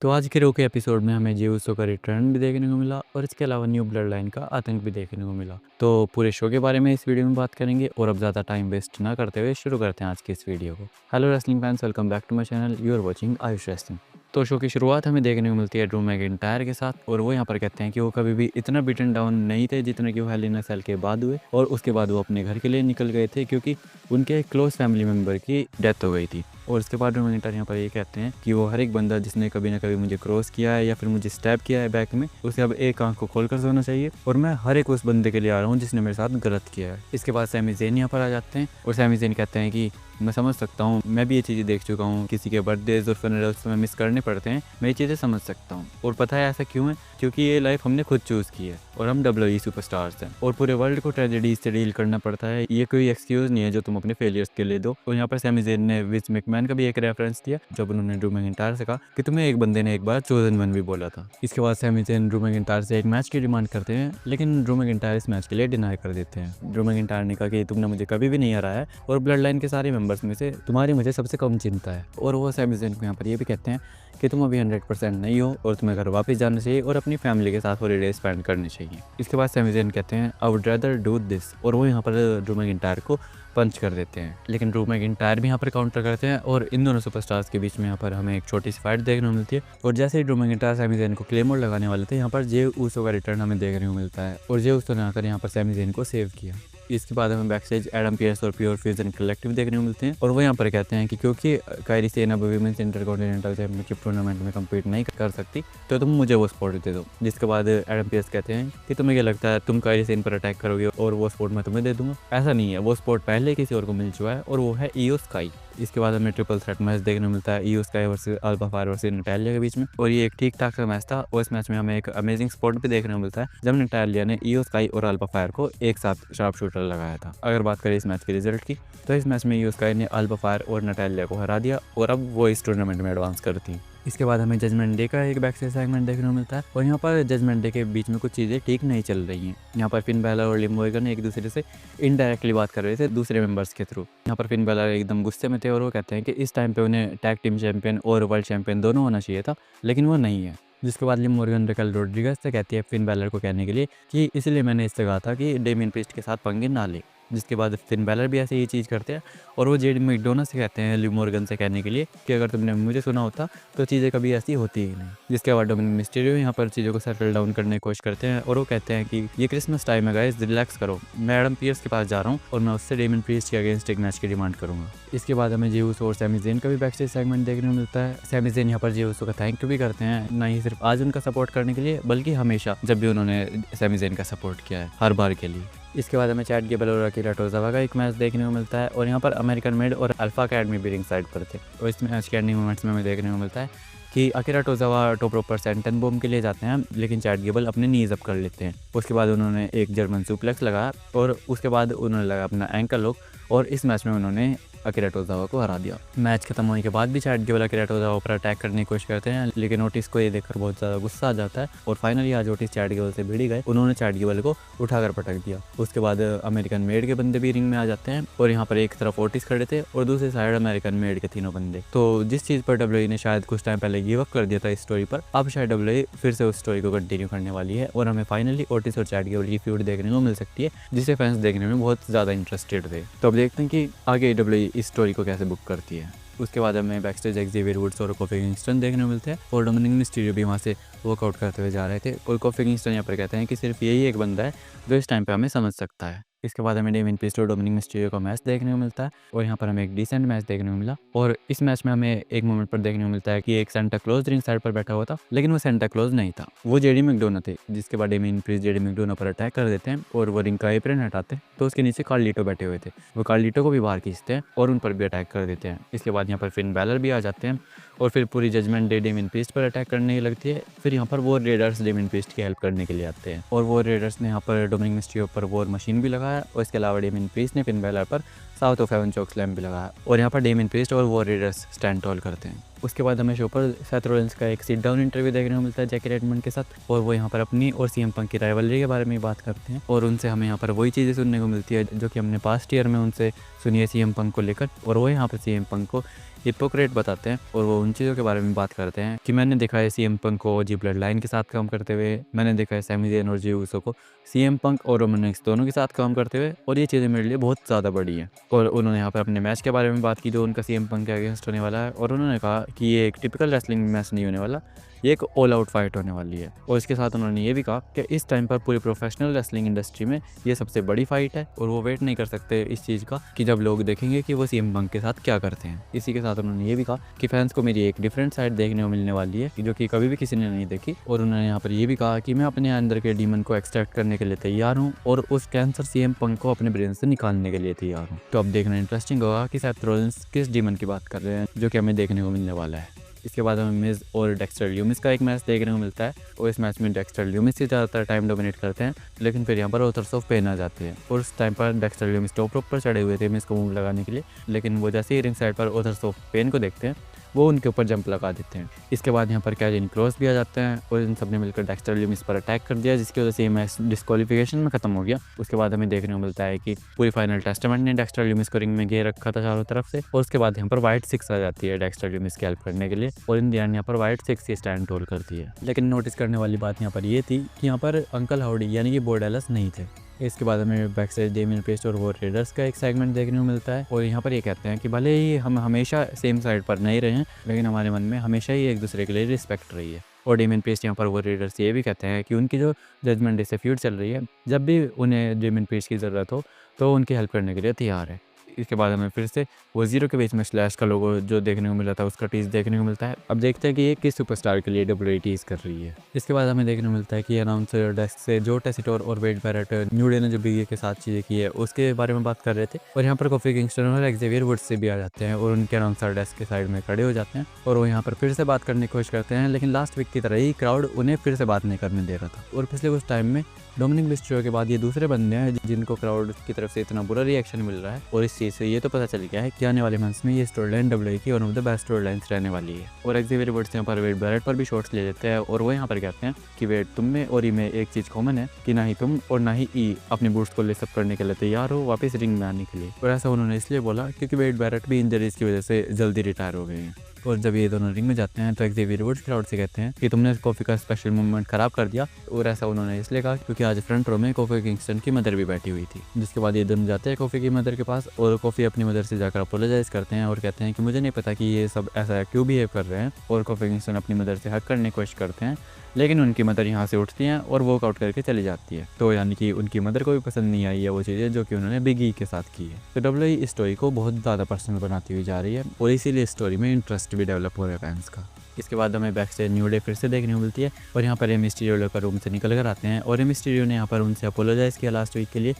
तो आज के रो के एपिसोड में हमें जे उसो का रिटर्न भी देखने को मिला और इसके अलावा न्यू ब्लड लाइन का आतंक भी देखने को मिला। तो पूरे शो के बारे में इस वीडियो में बात करेंगे और अब ज़्यादा टाइम वेस्ट ना करते हुए शुरू करते हैं आज की इस वीडियो को। Hello wrestling fans, welcome back to my channel, you are watching Ayush wrestling. तो शो की शुरुआत हमें देखने को मिलती है ड्रू मैकिंटायर के साथ और वो यहाँ पर कहते हैं कि वो कभी भी इतना बीटन डाउन नहीं थे जितने कि वो हेल इन अ सेल के बाद हुए, और उसके बाद वो अपने घर के लिए निकल गए थे क्योंकि उनके क्लोज फैमिली मेम्बर की डेथ हो गई थी। और उसके बाद ड्रू मैकिंटायर यहाँ पर ये कहते हैं कि वो हर एक बंदा जिसने कभी ना कभी मुझे क्रॉस किया है या फिर मुझे स्टैब किया है बैक में, उसे अब एक आंख को खोल कर सोना चाहिए और मैं हर एक उस बंदे के लिए आ रहा हूँ जिसने मेरे साथ गलत किया है। इसके बाद सैमी ज़ेन यहाँ पर आ जाते हैं और सैमी ज़ेन कहते हैं कि मैं समझ सकता हूँ, मैं भी ये चीज़ें देख चुका हूँ, किसी के बर्थडेज और फनरल्स में मिस करने पड़ते हैं, मैं ये चीज़ें समझ सकता हूँ। और पता है ऐसा क्यों है? क्योंकि ये लाइफ हमने खुद चूज़ की है और हम WWE सुपरस्टार्स हैं और पूरे वर्ल्ड को ट्रेजेडीज से डील करना पड़ता है। ये कोई एक्सक्यूज़ नहीं है जो तुम अपने फेलियर्स के लिए दो। और यहाँ पर सैमी ज़ेन ने विंस मैकमैन का भी एक रेफरेंस दिया जब उन्होंने ड्रू मैकिंटायर से कहा कि तुम्हें एक बंदे ने एक बार चोजन वन भी बोला था। इसके बाद सैमी ज़ेन ड्रू मैकिंटायर से एक मैच की डिमांड करते हैं, लेकिन ड्रू मैकिंटायर इस मैच के लिए डिनाई कर देते हैं। ड्रू मैकिंटायर ने कहा कि तुमने मुझे कभी भी नहीं हराया है और ब्लड लाइन के सारे मेंबर्स में से तुम्हारी मुझे सबसे कम चिंता है। और वो सैमी ज़ेन को यहाँ पर ये भी कहते हैं कि तुम अभी 100% नहीं हो और तुम्हें घर वापस जाना चाहिए और अपनी फैमिली के साथ हॉलीडे स्पेंड करनी चाहिए। इसके बाद सैमी ज़ेन कहते हैं I would rather do this, और वो यहाँ पर ड्रू मैकिंटायर को पंच कर देते हैं। लेकिन ड्रू मैकिंटायर भी यहाँ पर काउंटर करते हैं और इन दोनों सुपरस्टार्स के बीच में यहाँ पर हमें एक छोटी सी फाइट देखने को मिलती है। और जैसे ही ड्रू मैकिंटायर सैमी ज़ेन को क्लेमोर लगाने वाले थे, यहाँ पर जे उसो का रिटर्न हमें देखने को मिलता है और जे उसो ने आकर यहाँ पर सैमी ज़ेन को सेव किया। इसके बाद हमें बैकस्टेज एडम पियर्स और प्योर फ्यूजन कलेक्टिव देखने को मिलते हैं और वो यहाँ पर कहते हैं कि क्योंकि कायरी सेन अब वुमेन्स इंटरकॉन्टिनेंटल चैंपियनशिप टूर्नामेंट में कम्पीट नहीं कर सकती तो तुम मुझे वो स्पॉट दे दो। जिसके बाद एडम पियर्स कहते हैं कि तुम्हें क्या लगता है तुम कायरी सेन पर अटैक करोगे और वो स्पॉट मैं तुम्हें दे दूंगा? ऐसा नहीं है, वो स्पॉट पहले किसी और को मिल चुका है और वो है ईओ स्काई। इसके बाद हमें ट्रिपल थ्रेट मैच देखने को मिलता है Iyo Sky versus Alba Fyre versus Natalya के बीच में, और ये एक ठीक ठाक सा मैच था। और इस मैच में हमें एक अमेजिंग स्पॉट भी देखने को मिलता है जब नटालिया ने ईओ स्काई और अल्फा फायर को एक साथ शार्प शूटर लगाया था। अगर बात करें इस मैच के रिजल्ट की तो इस मैच में ईओ स्काई ने अल्फा फायर और नटालिया को हरा दिया और अब वो इस टूर्नामेंट में एडवांस करती है। इसके बाद हमें जजमेंट डे का एक बैक से सेगमेंट देखने को मिलता है और यहाँ पर जजमेंट डे के बीच में कुछ चीज़ें ठीक नहीं चल रही हैं। यहाँ पर फिन बैलर और लिव मॉर्गन एक दूसरे से इनडायरेक्टली बात कर रहे थे दूसरे मेंबर्स के थ्रू। यहाँ पर फिन बैलर एकदम गुस्से में थे और वो कहते हैं कि इस टाइम पे उन्हें टैग टीम चैंपियन और वर्ल्ड चैंपियन दोनों होना चाहिए था, लेकिन वो नहीं है। जिसके बाद लिव मॉर्गन रेकल रोड्रिगस से कहती है फिन बैलर को कहने के लिए कि इसलिए मैंने इससे कहा था कि डेमियन प्रीस्ट के साथ पंगे ना ले। जिसके बाद फिन बैलर भी ऐसे ही चीज़ करते हैं और वो जेडी मैकडोना से कहते हैं लिव मॉर्गन से कहने के लिए कि अगर तुमने मुझे सुना होता तो चीज़ें कभी ऐसी होती ही नहीं। जिसके बाद डोमिनिक मिस्टीरियो यहाँ पर चीज़ों को सेटल डाउन करने की कोशिश करते हैं और वो कहते हैं कि ये क्रिसमस टाइम है गाइस, रिलैक्स करो, मैं एडम पियर्स के पास जा रहा हूँ और मैं उससे डेमियन प्रीस्ट के अगेंस्ट एक मैच की डिमांड करूँगा। इसके बाद हमें जे उसो और सैमी ज़ेन का भी बैकस्टेज सेगमेंट देखने को मिलता है। सैमी ज़ेन यहाँ पर जे उसो का थैंक यू भी करते हैं, ना ही सिर्फ आज उनका सपोर्ट करने के लिए बल्कि हमेशा जब भी उन्होंने सैमी ज़ेन का सपोर्ट किया है, हर बार के लिए। इसके बाद हमें चैट गेबल और अकीरा टोजावा का एक मैच देखने को मिलता है और यहाँ पर अमेरिकन मेड और अल्फा अकेडमी भी रिंग साइड पर थे। और इस मैच के एंडिंग मोमेंट्स में हमें देखने को मिलता है कि अकीरा टोजावा टॉप रोप पर सेंटन बॉम्ब के लिए जाते हैं, लेकिन चैट गेबल अपने नीज अप कर लेते हैं। उसके बाद उन्होंने एक जर्मन सुप्लेक्स लगाया और उसके बाद उन्होंने लगा अपना एंकल लॉक और इस मैच में उन्होंने अकीरा टोजावा को हरा दिया। मैच खत्म होने के बाद भी चैट गेबल अकीरा टोजावा पर अटैक करने की कोशिश करते हैं, लेकिन ओटिस को ये देखकर बहुत ज़्यादा गुस्सा आ जाता है और फाइनली आज ओटिस चैट गेबल से भिड़ गए, उन्होंने चैट गेबल को उठाकर पटक दिया। उसके बाद अमेरिकन मेड के बंदे भी रिंग में आ जाते हैं और यहाँ पर एक तरफ ओटिस खड़े थे और दूसरी साइड अमेरिकन मेड के तीनों बंदे। तो जिस चीज़ पर WWE ने शायद कुछ टाइम पहले गिव अप कर दिया था इस स्टोरी पर, अब शायद WWE फिर से उस स्टोरी को कंटिन्यू करने वाली है और हमें फाइनली ओटिस और चैट गेबल की फ्यूड देखने को मिल सकती है, जिसे फैंस देखने में बहुत ज़्यादा इंटरेस्टेड थे। तो अब देखते हैं कि आगे WWE इस स्टोरी को कैसे करती है। उसके बाद हमें बैकस्टेज एक्जेवियर वुड्स और कोफी किंगस्टन देखने को मिलते हैं और डोमिनिक मिस्टीरियो भी वहाँ से वर्कआउट करते हुए जा रहे थे और कोफी किंगस्टन यहाँ पर कहते हैं कि सिर्फ यही एक बंदा है जो इस टाइम पे हमें समझ सकता है। इसके बाद हमें डेमियन प्रीस्ट और डोमिनिक मिस्टीरियो का मैच देखने को मिलता है और यहाँ पर हमें एक डिसेंट मैच देखने को मिला और इस मैच में हमें एक मोमेंट पर देखने को मिलता है कि एक सेंटा क्लॉज रिंग साइड पर बैठा हुआ था, लेकिन वो सेंटा क्लॉज नहीं था, वो जेडी मैकडोना थे। जिसके बाद डेमियन प्रीस्ट जेडी मैकडोना पर अटैक कर देते हैं और वो रिंग का एप्रन हटाते हैं तो उसके नीचे कार्लिटो बैठे हुए थे, वो कार्लिटो को भी बाहर खींचते हैं और उन पर भी अटैक कर देते हैं। इसके बाद यहाँ पर फिन बैलर भी आ जाते हैं और फिर पूरी जजमेंट डे डेमियन प्रीस्ट पर अटैक करने की लगती है। फिर यहाँ पर वॉर रेडर्स डेमियन प्रीस्ट की हेल्प करने के लिए आते हैं और वॉर रेडर्स ने यहाँ पर डोमिनिक मिस्टीरियो पर वॉर मशीन भी लगाया और इसके अलावा डेमियन प्रीस्ट ने फिन बैलर पर South of Heaven chokeslam भी लगाया और यहाँ पर डेमियन प्रीस्ट और वॉर रेडर्स स्टैंड टॉल करते हैं। उसके बाद हमें शो पर सेथ रॉलिंस का एक सिट डाउन इंटरव्यू देखने को मिलता है जैकी रेडमंड के साथ और वो यहाँ पर अपनी और सीएम पंक की राइवलरी के बारे में बात करते हैं और उनसे हमें यहाँ पर वही चीज़ें सुनने को मिलती है जो कि हमने पास्ट ईयर में उनसे सुनी है सीएम पंक को लेकर। और वो यहाँ पर सीएम पंक को हिपोक्रेट बताते हैं और वो उन चीज़ों के बारे में बात करते हैं कि मैंने देखा है सीएम पंक को जी ब्लड लाइन के साथ काम करते हुए, मैंने देखा है सैमी ज़ेन और जे ऊसो को सीएम पंक और रोमन रेंस दोनों के साथ काम करते हुए, और ये चीज़ें मेरे लिए बहुत ज़्यादा बड़ी हैं। और उन्होंने यहाँ पर अपने मैच के बारे में बात की जो उनका सीएम पंक के अगेंस्ट होने वाला है, और उन्होंने कहा कि ये एक टिपिकल रेसलिंग मैच नहीं होने वाला, ये एक ऑल आउट फाइट होने वाली है। और इसके साथ उन्होंने ये भी कहा कि इस टाइम पर पूरी प्रोफेशनल रेसलिंग इंडस्ट्री में ये सबसे बड़ी फाइट है, और वो वेट नहीं कर सकते इस चीज़ का कि जब लोग देखेंगे कि वो सीएम पंक के साथ क्या करते हैं। इसी के साथ उन्होंने ये भी कहा कि फैंस को मेरी एक डिफरेंट साइड देखने को मिलने वाली है जो कि कभी भी किसी ने नहीं देखी। और उन्होंने यहाँ पर ये भी कहा कि मैं अपने अंदर के डीमन को एक्सट्रैक्ट करने के लिए तैयार हूँ और उस कैंसर सीएम पंक को अपने ब्रेन से निकालने के लिए तैयार हूँ। तो अब देखना इंटरेस्टिंग होगा कि सेथ रॉलिंस किस डीमन की बात कर रहे हैं जो कि हमें देखने को मिलने वाला है। इसके बाद हमें मिज और डेक्स्टर ल्यूमिस का एक मैच देखने को मिलता है, और इस मैच में डेक्स्टर ल्यूमिस ही ज़्यादातर टाइम डोमिनेट करते हैं, लेकिन फिर यहाँ पर ऑथर्स ऑफ पेन आ जाते हैं। और उस टाइम पर डेक्स्टर ल्यूमिस टॉप रोप पर चढ़े हुए थे मिस को मूव लगाने के लिए, लेकिन वो जैसे ही रिंग साइड पर ऑथर्स ऑफ पेन को देखते हैं वो उनके ऊपर जंप लगा देते हैं। इसके बाद यहाँ पर कैरियन क्रॉस भी आ जाते हैं और इन सब ने मिलकर डेक्स्टर ल्यूमिस पर अटैक कर दिया, जिसकी वजह से ये मैच डिस्क्वालिफिकेशन में खत्म हो गया। उसके बाद हमें देखने को मिलता है कि पूरी फाइनल टेस्टामेंट ने डेक्स्टर ल्यूमिस को रिंग में घेर रखा था चारों तरफ से, और उसके बाद यहाँ पर वाइट 6 आ जाती है डेक्स्टर ल्यूमिस की हेल्प करने के लिए, और इन दी एंड यहाँ पर वाइट 6 ये स्टैंड होल्ड करती है। लेकिन नोटिस करने वाली बात यहाँ पर ये थी कि यहाँ पर अंकल हाउडी यानी कि बो डैलस नहीं थे। इसके बाद हमें बैक साइड डेमियन प्रीस्ट और वो रेडर्स का एक सेगमेंट देखने को मिलता है, और यहाँ पर ये कहते हैं कि भले ही हम हमेशा सेम साइड पर नहीं रहे हैं, लेकिन हमारे मन में हमेशा ही एक दूसरे के लिए रिस्पेक्ट रही है। और डेमियन प्रीस्ट यहाँ पर वो रेडर्स ये भी कहते हैं कि उनकी जो जजमेंट डे से फ्यूड चल रही है, जब भी उन्हें डेमियन प्रीस्ट की ज़रूरत हो तो उनकी हेल्प करने के लिए तैयार है। इसके बाद हमें फिर से वो जीरो के बीच में स्लैश का लोगो जो देखने को मिला था उसका टीज देखने को मिलता है। अब देखते हैं कि ये किस सुपरस्टार के लिए डब्ल्यूडब्ल्यूई टीज कर रही है। इसके बाद हमें देखने को मिलता है कि अनाउंसर डेस्क से जो टेसिटोर और वेड बैरेट न्यू डे ने जो बिग के साथ चीज़ें की है उसके बारे में बात कर रहे थे, और यहाँ पर कोफी किंगस्टन और एक्जेवियर वुड्स से भी आ जाते हैं और उनके अनाउंसर डेस्क के साइड में खड़े हो जाते हैं, और वो यहाँ पर फिर से बात करने की कोशिश करते हैं, लेकिन लास्ट वीक की तरह ही क्राउड उन्हें फिर से बात नहीं करने दे रहा था। और पिछले कुछ टाइम में डोमिनिक मिस्ट्रियो के बाद ये दूसरे बंदे हैं जिनको क्राउड की तरफ से इतना बुरा रिएक्शन मिल रहा है, और इस चीज़ से ये तो पता चल गया है कि आने वाले मंथ्स में ये स्टोरी लाइन डब्ल्यूडब्ल्यूई की one of the best story lines रहने वाली है। और एक्जेवियर वुड्स यहाँ पर वेड बैरेट पर भी शॉट्स ले लेते हैं, और वो यहाँ पर कहते हैं कि वेड तुम में और ई में एक चीज़ कॉमन है कि ना ही तुम और ना ही ई अपने बूट्स को लेसअप करने के लिए तैयार हो वापस रिंग में आने के लिए। और ऐसा उन्होंने इसलिए बोला क्योंकि वेड बैरेट भी इंजरीज की वजह से जल्दी रिटायर हो गए हैं। और जब ये दोनों रिंग में जाते हैं तो एक्जेवियर वुड्स क्राउड से कहते हैं कि तुमने कॉफी का स्पेशल मोमेंट खराब कर दिया, और ऐसा उन्होंने इसलिए कहा क्योंकि आज फ्रंट रो में कॉफी किंगस्टन की मदर भी बैठी हुई थी। जिसके बाद ये दोनों जाते हैं कॉफी की मदर के पास, और कॉफी अपनी मदर से जाकर अपोलोजाइज करते हैं और कहते हैं कि मुझे नहीं पता कि ये सब ऐसा क्यों बिहेव कर रहे हैं। और कॉफी किंगस्टन अपनी मदर से हक करने की कोशिश करते हैं, लेकिन उनकी मदर यहाँ से उठती हैं और वॉकआउट करके चली जाती है। तो यानी कि उनकी मदर को भी पसंद नहीं आई है वो चीज़ें जो कि उन्होंने बिग ई के साथ की है। तो डब्ल्यूडब्ल्यूई इस स्टोरी को बहुत ज़्यादा पर्सनल बनाती हुई जा रही है, और इसीलिए स्टोरी में इंटरेस्ट भी डेवलप हो रहा है फैंस का। इसके बाद हमें बैक स्टेज न्यू डे फिर से देखने को मिलती है, और यहाँ पर मिस्टीरियो लोकर रूम से निकल कर आते हैं, और मिस्टीरियो ने यहाँ पर उनसे अपोलोजाइज़ किया लास्ट वीक के लिए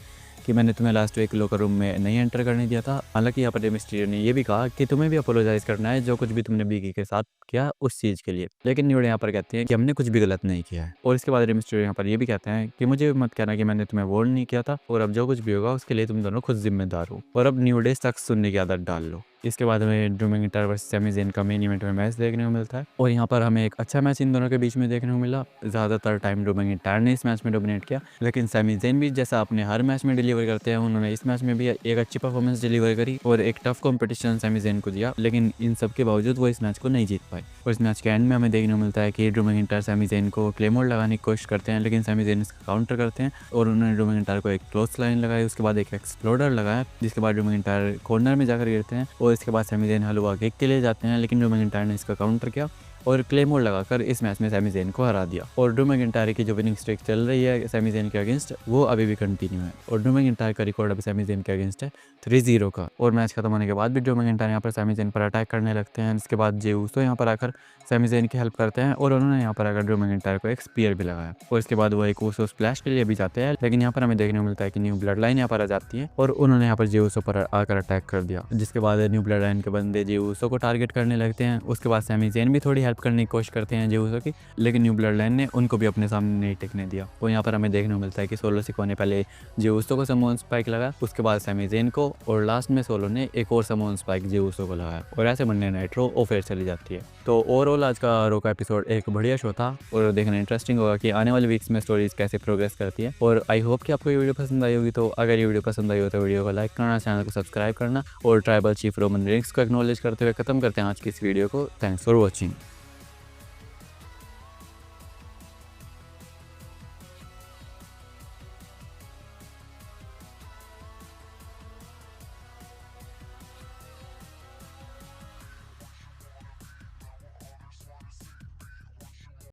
कि मैंने तुम्हें लास्ट वीक लोकर रूम में नहीं एंटर करने दिया था। हालांकि यहाँ पर मिस्टीरियो ने ये भी कहा कि तुम्हें भी अपोलोजाइज करना है जो कुछ भी तुमने बिग ई के साथ किया उस चीज़ के लिए, लेकिन न्यू डे यहाँ पर कहते हैं कि हमने कुछ भी गलत नहीं किया है। और इसके बाद मिस्टीरियो यहाँ पर ये भी कहते हैं कि मुझे मत कहना कि मैंने तुम्हें वार्न नहीं किया था, और अब जो कुछ भी होगा उसके लिए तुम दोनों खुद जिम्मेदार हो, और अब न्यू डे सख्त सुनने की आदत डाल लो। इसके बाद हमें Drew McIntyre versus Sami Zayn का मेन इवेंट में मैच देखने को मिलता है, और यहाँ पर हमें एक अच्छा मैच इन दोनों के बीच में देखने को मिला। ज़्यादातर टाइम ड्रू मैकिंटायर ने इस मैच में डोमिनेट किया, लेकिन सैमी ज़ेन भी जैसा अपने हर मैच में डिलीवर करते हैं उन्होंने इस मैच में भी एक अच्छी परफॉर्मेंस डिलीवर करी और एक टफ कॉम्पिटिशन सैमी ज़ेन को दिया, लेकिन इन सब के बावजूद वो इस मैच को नहीं जीत पाए। और इस मैच के एंड में हमें देखने को मिलता है कि ड्रू मैकिंटायर सैमी ज़ेन को क्लेमोर लगाने की कोशिश करते हैं, लेकिन सैमी ज़ेन इसका काउंटर करते हैं, और उन्होंने ड्रू मैकिंटायर को एक क्लोज लाइन लगाई, उसके बाद एक एक्सप्लोडर लगाया, जिसके बाद ड्रू मैकिंटायर कॉर्नर में जाकर गिरते हैं, और इसके बाद सैमी ज़ेन हलवा किक के लिए जाते हैं, लेकिन ड्रू मैकिंटायर ने इसका काउंटर किया और क्लेमोर लगाकर इस मैच में सैमी ज़ेन को हरा दिया। और ड्रू मैकिंटायर की जो विनिंग स्ट्रिक चल रही है सैमी ज़ेन के अगेंस्ट वो अभी भी कंटिन्यू है, और ड्रू मैकिंटायर का रिकॉर्ड अभी सैमी ज़ेन के अगेंस्ट है 3-0 का। और मैच खत्म होने के बाद भी ड्रू मैकिंटायर यहाँ पर सैमी ज़ेन पर अटैक करने लगते हैं। इसके बाद जे ऊसो यहाँ पर आकर सैमी ज़ेन की हेल्प करते हैं, और उन्होंने यहाँ पर आकर ड्रू मैकिंटायर को एक स्पीयर भी लगाया, और इसके बाद वो एक ऊसो स्प्लैश के लिए भी जाते हैं, लेकिन यहाँ पर हमें देखने को मिलता है कि न्यू ब्लड लाइन यहाँ पर आ जाती है, और उन्होंने यहाँ पर जे ऊसो पर आकर अटैक कर दिया, जिसके बाद न्यू ब्लड लाइन के बंदे जे ऊसो को टारगेट करने लगते हैं। उसके बाद सैमी ज़ेन भी थोड़ी हेल्प हेल्प करने की कोशिश करते हैं जेउसो की, लेकिन न्यू ब्लड लाइन ने उनको भी अपने सामने नहीं टिकने दिया। और यहाँ पर हमें देखने को मिलता है कि सोलो सिको ने पहले जेउसो को समोन स्पाइक लगाया, उसके बाद सैमी ज़ेन को, और लास्ट में सोलो ने एक और समोन स्पाइक जेउसो को लगाया, और ऐसे मंडे नाइट रॉ ऑफेयर चली जाती है। तो ओवरऑल आज का रॉ का एपिसोड एक बढ़िया शो था और देखना इंटरेस्टिंग होगा कि आने वाले वीक्स में स्टोरीज कैसे प्रोग्रेस करती है। और आई होप कि आपको ये वीडियो पसंद आई होगी। तो अगर ये वीडियो पसंद आई हो तो वीडियो को लाइक करना, चैनल को सब्सक्राइब करना और ट्राइबल चीफ रोमन रेंस को एक्नॉलेज करते हुए खत्म करते हैं आज की इस वीडियो को। Thanks for watching.